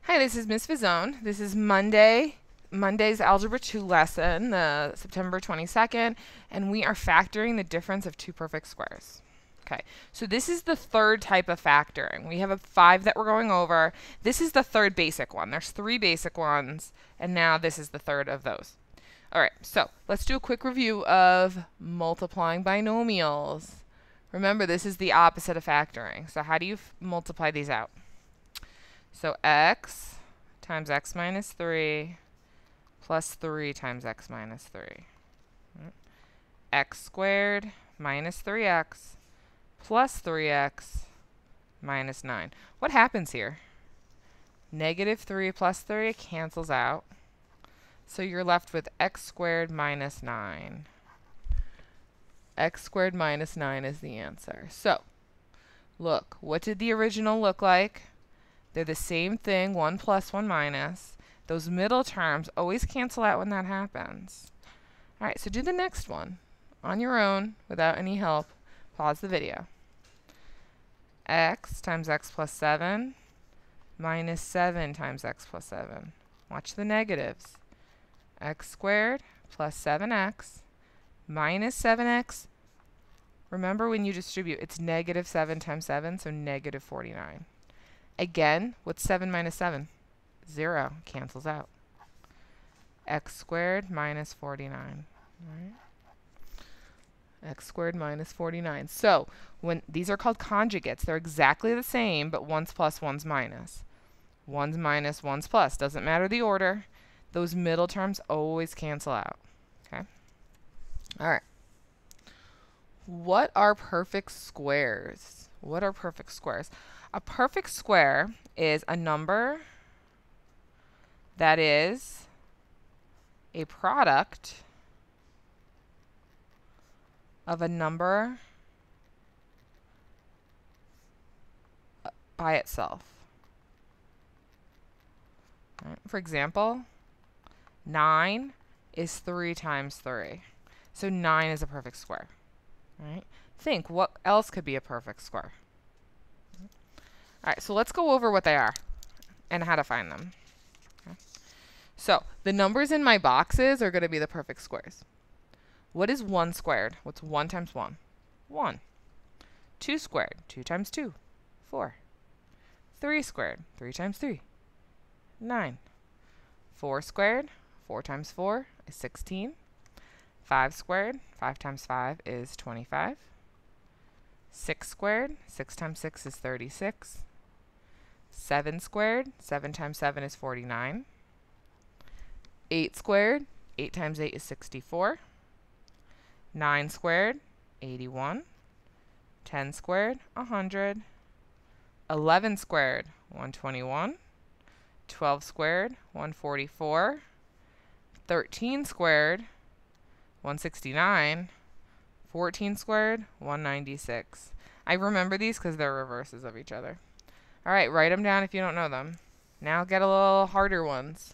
Hi, this is Miss Fizone. This is Monday's Algebra 2 lesson, September 22nd, and we are factoring the difference of two perfect squares. Okay, so this is the third type of factoring. We have a 5 that we're going over. This is the third basic one. There's 3 basic ones, and now this is the third of those. All right, so let's do a quick review of multiplying binomials. Remember, this is the opposite of factoring. So how do you multiply these out? So x times x minus 3 plus 3 times x minus 3. X squared minus 3x plus 3x minus 9. What happens here? Negative 3 plus 3 cancels out. So you're left with x squared minus 9. X squared minus 9 is the answer. So, look, what did the original look like? They're the same thing, 1 plus 1 minus. Those middle terms always cancel out when that happens. All right, so do the next one on your own without any help. Pause the video. X times x plus 7 minus 7 times x plus 7. Watch the negatives. X squared plus 7x minus 7x. Remember, when you distribute, it's negative 7 times 7, so negative 49. Again, what's 7 minus 7? 0. Cancels out. X squared minus 49. Right? X squared minus 49. So, when these are called conjugates, they're exactly the same, but one's plus, one's minus. One's minus, one's plus. Doesn't matter the order. Those middle terms always cancel out. Okay? All right. What are perfect squares? What are perfect squares? A perfect square is a number that is a product of a number by itself. Right. For example, 9 is 3 times 3. So 9 is a perfect square. Right? Think, what else could be a perfect square? All right, so let's go over what they are and how to find them. Okay. So the numbers in my boxes are going to be the perfect squares. What is 1 squared? What's 1 times 1? 1. 2 squared? 2 times 2? 4. 3 squared? 3 times 3? 9. 4 squared? 4 times 4 is 16. 5 squared? 5 times 5 is 25. 6 squared? 6 times 6 is 36. 7 squared? 7 times 7 is 49. 8 squared? 8 times 8 is 64. 9 squared? 81. 10 squared? 100. 11 squared? 121. 12 squared? 144. 13 squared? 169. 14 squared? 196. I remember these because they're reverses of each other. All right, write them down if you don't know them. Now get a little harder ones.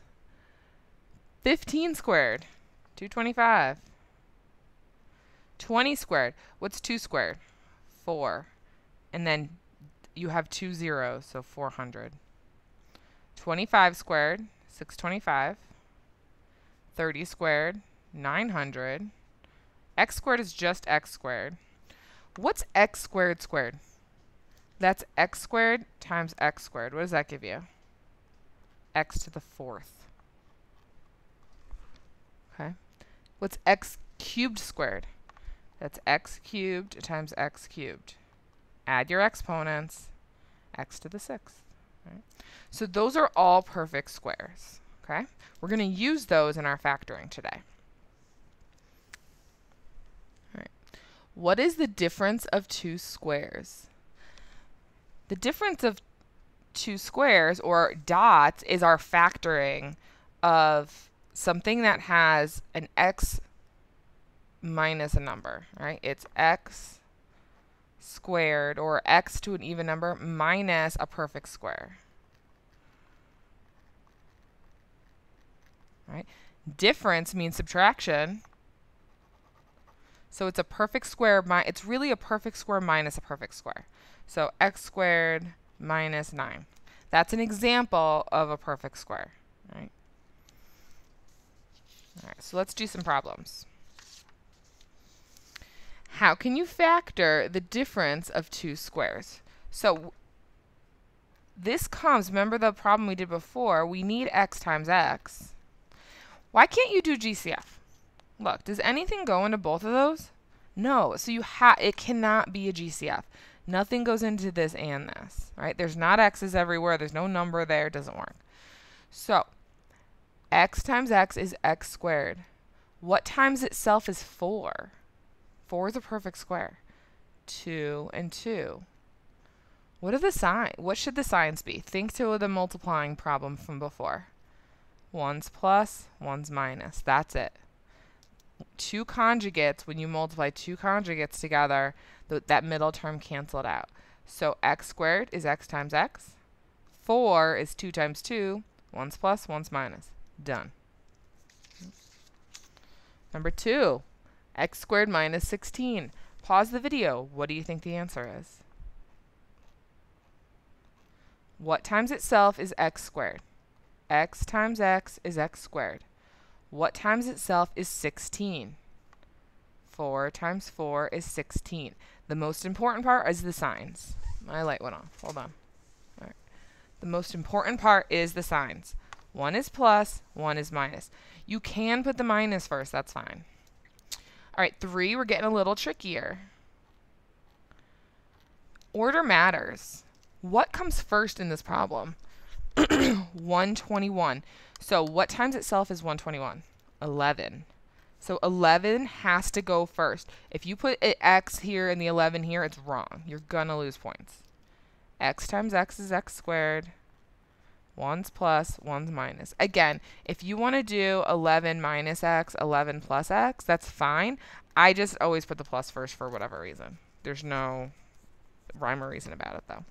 15 squared? 225. 20 squared? What's 2 squared? 4. And then you have 2 zeros, so 400. 25 squared? 625. 30 squared? 900. X squared is just x squared. What's x squared squared? That's x squared times x squared. What does that give you? X to the 4th. Okay. What's x cubed squared? That's x cubed times x cubed. Add your exponents. X to the 6th. Right? So those are all perfect squares. Okay. We're going to use those in our factoring today. All right. What is the difference of two squares? The difference of two squares, or dots, is our factoring of something that has an x minus a number, right? It's x squared, or x to an even number, minus a perfect square. Right? Difference means subtraction. So it's a perfect square. It's really a perfect square minus a perfect square. So x squared minus 9. That's an example of a perfect square. Right? All right, so let's do some problems. How can you factor the difference of two squares? So this comes, remember the problem we did before, we need x times x. Why can't you do GCF? Look, does anything go into both of those? No, so it cannot be a GCF. Nothing goes into this and this, right? There's not x's everywhere, there's no number there, it doesn't work. So x times x is x squared. What times itself is 4? 4 is a perfect square. 2 and 2. What should the signs be? Think to the multiplying problem from before. 1's plus, 1's minus. That's it. Two conjugates, when you multiply two conjugates together, that middle term canceled out. So x squared is x times x. 4 is 2 times 2. 1's plus, 1's minus. Done. Number 2, x squared minus 16. Pause the video. What do you think the answer is? What times itself is x squared? X times x is x squared. What times itself is 16? 4 times 4 is 16. The most important part is the signs. My light went off. Hold on. All right. The most important part is the signs. 1 is plus, 1 is minus. You can put the minus first. That's fine. All right, 3, we're getting a little trickier. Order matters. What comes first in this problem? 121. So what times itself is 121? 11. So 11 has to go first. If you put an x here and the 11 here, it's wrong. You're going to lose points. X times x is x squared. 1's plus, 1's minus. Again, if you want to do 11 minus x, 11 plus x, that's fine. I just always put the plus first for whatever reason. There's no rhyme or reason about it, though.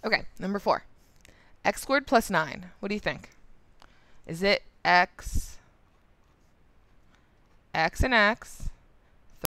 Okay, number 4. X squared plus 9. What do you think? Is it x and x,